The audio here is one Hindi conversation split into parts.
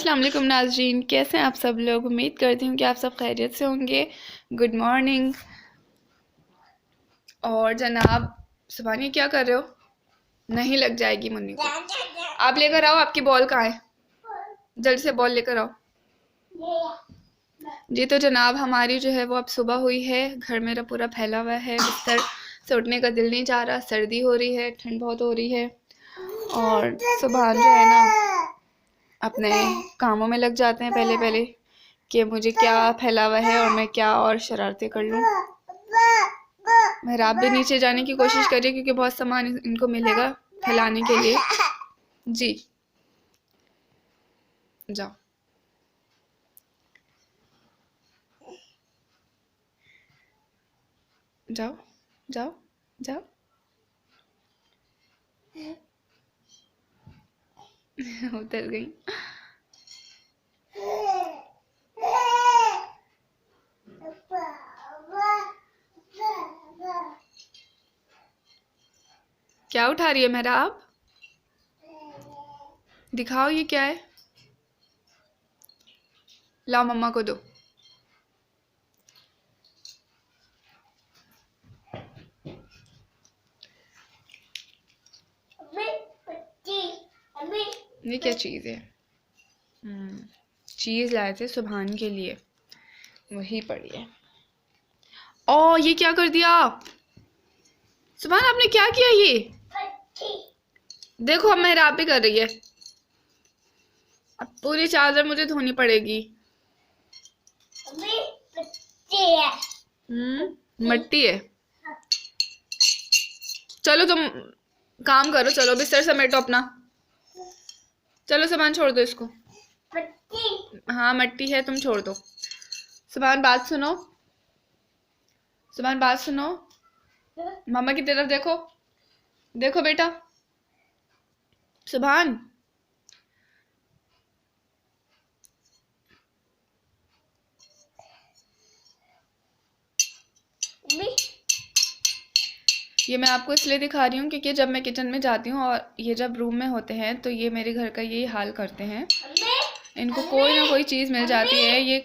अस्सलाम वालेकुम नाज़रीन, कैसे हैं आप सब लोग। उम्मीद करती हूँ कि आप सब खैरियत से होंगे। Good morning. और जनाब सुभानी क्या कर रहे हो? नहीं लग जाएगी मुन्नी को। आप लेकर आओ, आपकी बॉल कहाँ है? जल्दी से बॉल लेकर आओ। जी तो जनाब हमारी जो है वो अब सुबह हुई है। घर मेरा पूरा फैला हुआ है, बिस्तर से उठने का दिल नहीं चाह रहा। सर्दी हो रही है, ठंड बहुत हो रही है और सुबह जो है ना अपने कामों में लग जाते हैं पहले पहले कि मुझे क्या फैला हुआ है और मैं क्या और शरारतें कर लूँ। मेहराब भी नीचे जाने की कोशिश कर रही है क्योंकि बहुत सामान इनको मिलेगा फैलाने के लिए। जी जाओ जाओ जाओ जाओ। उतर गई। क्या उठा रही है मेहराब? दिखाओ ये क्या है। लाओ मम्मा को दो। ये क्या चीज़ है? चीज़ लाए थे सुभान के लिए, वही पड़ी है। ओ ये क्या कर दिया सुभान, आपने क्या किया? ये देखो अब मेहराब भी कर रही है। अब पूरी चादर मुझे धोनी पड़ेगी। मट्टी है। चलो तुम काम करो, चलो बिस्तर समेटो अपना। चलो सुभान छोड़ दो इसको। हाँ मट्टी है, तुम छोड़ दो। सुभान बात सुनो, सुभान बात सुनो। मामा की तरफ देखो, देखो बेटा। सुभान ये मैं आपको इसलिए दिखा रही हूँ क्योंकि जब मैं किचन में जाती हूँ और ये जब रूम में होते हैं तो ये मेरे घर का यही हाल करते हैं। इनको कोई ना कोई चीज़ मिल जाती है। ये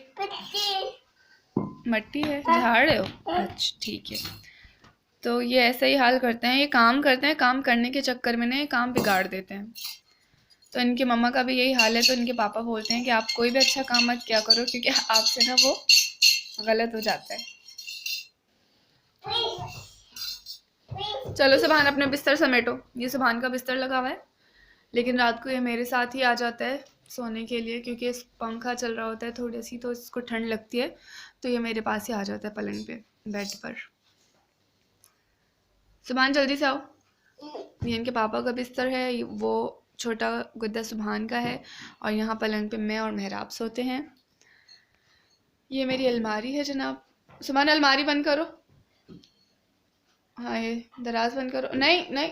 मट्टी है, झाड़ रहे हो? अच्छा ठीक है। तो ये ऐसा ही हाल करते हैं, ये काम करते हैं, काम करने के चक्कर में ना ये काम बिगाड़ देते हैं। तो इनकी मम्मा का भी यही हाल है। तो इनके पापा बोलते हैं कि आप कोई भी अच्छा काम मत किया करो क्योंकि आपसे ना वो गलत हो जाता है। चलो सुभान अपने बिस्तर समेटो। ये सुभान का बिस्तर लगा हुआ है, लेकिन रात को ये मेरे साथ ही आ जाता है सोने के लिए क्योंकि इस पंखा चल रहा होता है थोड़ी सी, तो इसको ठंड लगती है तो ये मेरे पास ही आ जाता है पलंग पे, बेड पर। सुभान जल्दी से आओ। ये इनके पापा का बिस्तर है, वो छोटा गुद्दा सुभान का है और यहाँ पलंग पे मैं और मेहराब सोते हैं। ये मेरी अलमारी है जनाब। सुभान अलमारी बंद करो। हाँ ये दराज बंद करो। नहीं नहीं,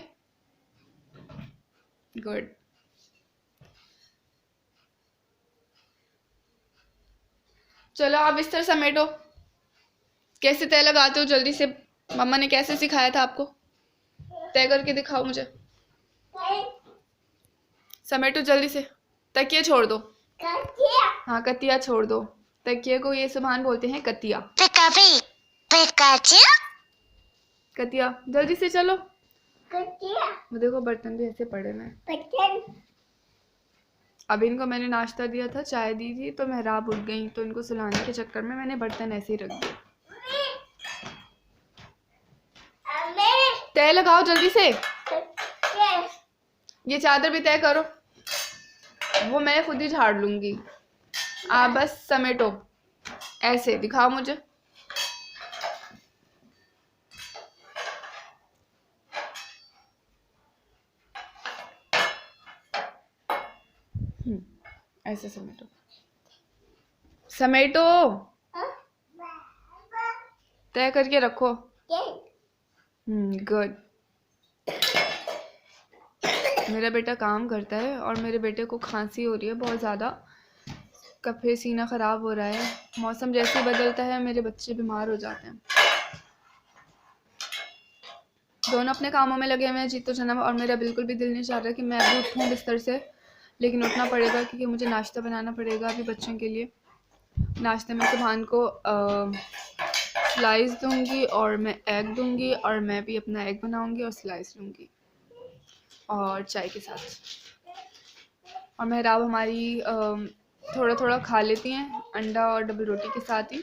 गुड। चलो आप बिस्तर समेटो। कैसे तय लगाते हो जल्दी से? मम्मा ने कैसे सिखाया था आपको? तय करके दिखाओ मुझे। समेटो जल्दी से। तकिया छोड़ दो। हाँ कतिया छोड़ दो। तकिए को ये सुभान बोलते हैं कतिया। कतिया जल्दी से चलो। वो देखो बर्तन भी ऐसे पड़े हैं। अब इनको मैंने नाश्ता दिया था, चाय दी थी, तो मेहराब उठ गई तो इनको सुलाने के चक्कर में मैंने बर्तन ऐसे ही रख दिए। तय लगाओ जल्दी से। ये चादर भी तय करो, वो मैं खुद ही झाड़ लूंगी। आप बस समेटो। ऐसे दिखाओ मुझे। ऐसे समेटो, समेटो। तय करके रखो। गुड। मेरा बेटा काम करता है और मेरे बेटे को खांसी हो रही है बहुत ज़्यादा, कफे सीना ख़राब हो रहा है। मौसम जैसे ही बदलता है मेरे बच्चे बीमार हो जाते हैं। दोनों अपने कामों में लगे हुए हैं जीतो जनाब, और मेरा बिल्कुल भी दिल नहीं चाह रहा कि मैं अभी उठूँ बिस्तर से लेकिन उठना पड़ेगा क्योंकि मुझे नाश्ता बनाना पड़ेगा अभी बच्चों के लिए। नाश्ते में सुभान को स्लाइस दूंगी और मैं एग दूंगी, और मैं भी अपना एग बनाऊंगी और स्लाइस लूँगी और चाय के साथ। और मेहराब हमारी थोड़ा थोड़ा खा लेती हैं अंडा और डबल रोटी के साथ ही,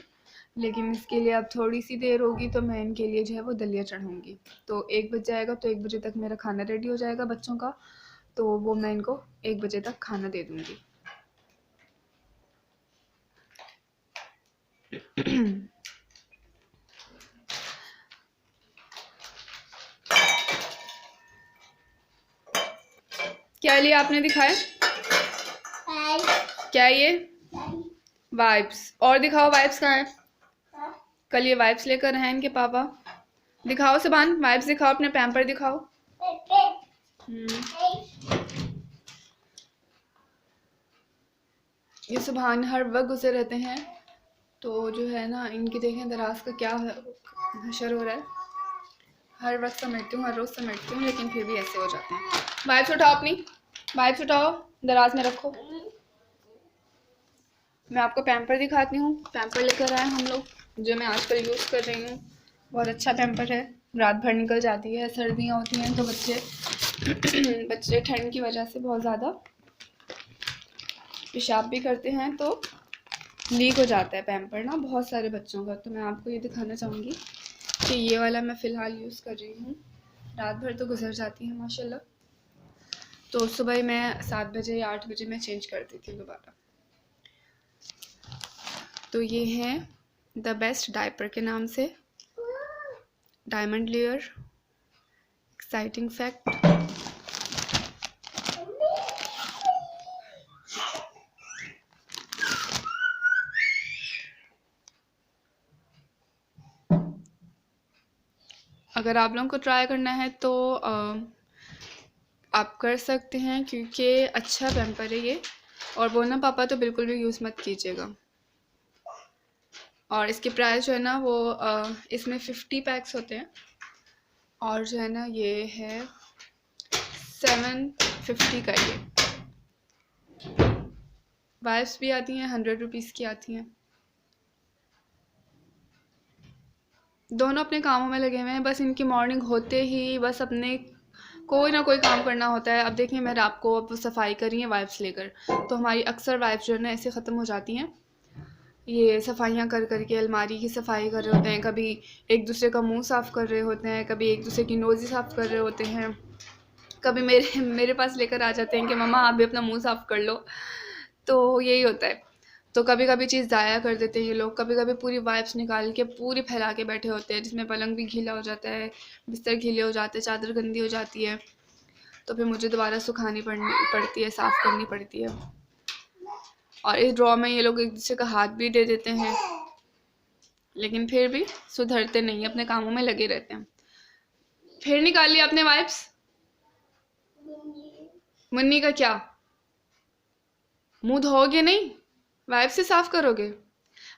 लेकिन इसके लिए अब थोड़ी सी देर होगी तो मैं इनके लिए जो है वो दलिया चढ़ाऊँगी। तो 1 बज जाएगा, तो 1 बजे तक मेरा खाना रेडी हो जाएगा बच्चों का, तो वो मैं इनको 1 बजे तक खाना दे दूँगी। क्या लिया आपने, दिखाए क्या ये वाइप्स? और दिखाओ वाइप्स कहाँ है? कल ये वाइप्स लेकर आए इनके पापा। दिखाओ सुभान, वाइप्स दिखाओ, अपने पैम्पर दिखाओ। ये सुभान हर वक्त गुस्से रहते हैं, तो जो है ना इनकी देखें दराज का क्या हशर हो रहा है। हर वक्त समेटती हूँ, हर रोज़ समेटती हूँ, लेकिन फिर भी ऐसे हो जाते हैं। वाइप्स उठाओ, अपनी वाइप्स उठाओ, दराज में रखो। मैं आपको पैम्पर दिखाती हूँ। पैम्पर लेकर आए हम लोग, जो मैं आजकल यूज़ कर रही हूँ। बहुत अच्छा पैम्पर है, रात भर निकल जाती है। सर्दियाँ होती हैं तो बच्चे ठंड की वजह से बहुत ज़्यादा पेशाब भी करते हैं, तो लीक हो जाता है पैम्पर ना बहुत सारे बच्चों का। तो मैं आपको ये दिखाना चाहूँगी कि ये वाला मैं फ़िलहाल यूज़ कर रही हूँ। रात भर तो गुजर जाती है माशाल्लाह, तो सुबह मैं 7 बजे या 8 बजे मैं चेंज कर देती हूँ दोबारा। तो ये है द बेस्ट डायपर के नाम से, डायमंड लेयर, एक्साइटिंग फैक्ट। अगर आप लोगों को ट्राई करना है तो आप कर सकते हैं, क्योंकि अच्छा पैम्पर है ये। और बोलना पापा तो बिल्कुल भी यूज़ मत कीजिएगा। और इसकी प्राइस जो है ना वो इसमें 50 पैक्स होते हैं, और जो है ना ये है 750 का। ये वाइप्स भी आती हैं, 100 रुपीज़ की आती हैं। दोनों अपने कामों में लगे हुए हैं, बस इनकी मॉर्निंग होते ही बस अपने कोई ना कोई काम करना होता है। अब देखिए मैं आपको अब सफाई कर रही है वाइप्स लेकर, तो हमारी अक्सर वाइप्स जो है ना ऐसे ख़त्म हो जाती हैं। ये सफाइयाँ कर कर के अलमारी की सफाई कर रहे होते हैं, कभी एक दूसरे का मुंह साफ़ कर रहे होते हैं, कभी एक दूसरे की नोज़ी साफ़ कर रहे होते हैं, कभी मेरे पास लेकर आ जाते हैं कि मम्मा आप भी अपना मुंह साफ़ कर लो। तो यही होता है। तो कभी कभी चीज़ ज़ाया कर देते हैं ये लोग, कभी कभी पूरी वाइप्स निकाल के पूरी फैला के बैठे होते हैं, जिसमें पलंग भी गीला हो जाता है, बिस्तर गीले हो जाते हैं, चादर गंदी हो जाती है, तो फिर मुझे दोबारा सुखानी पड़ती है, साफ़ करनी पड़ती है। और इस ड्रॉ में ये लोग एक दूसरे का हाथ भी दे देते हैं, लेकिन फिर भी सुधरते नहीं, अपने कामों में लगे रहते हैं। फिर निकाल लिया अपने वाइप्स? मुन्नी का क्या मुंह धोओगे नहीं, वाइप से साफ करोगे?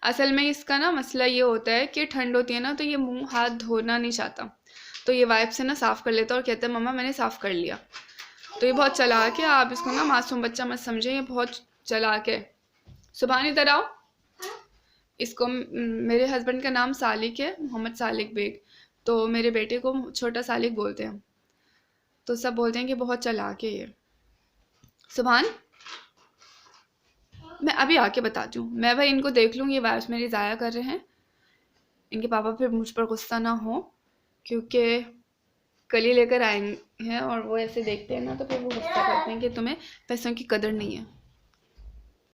असल में इसका ना मसला ये होता है कि ठंड होती है ना, तो ये मुंह हाथ धोना नहीं चाहता, तो ये वाइप से ना साफ़ कर लेता और कहता है मम्मा मैंने साफ़ कर लिया। तो ये बहुत चालाक है, आप इसको ना मासूम बच्चा मत समझें, ये बहुत चालाक है। सुभान इधर आओ। इसको मेरे हस्बैंड का नाम सालिक है, मोहम्मद सालिक बेग, तो मेरे बेटे को छोटा सालिक बोलते हैं, तो सब बोलते हैं कि बहुत चालाक है ये। सुभान मैं अभी आके बताती हूँ, मैं भाई इनको देख लूँ, ये वाइप्स मेरी ज़ाया कर रहे हैं, इनके पापा फिर मुझ पर गुस्सा ना हो, क्योंकि कल ही लेकर आए हैं और वो ऐसे देखते हैं ना, तो फिर वो गुस्सा करते हैं कि तुम्हें पैसों की कदर नहीं है।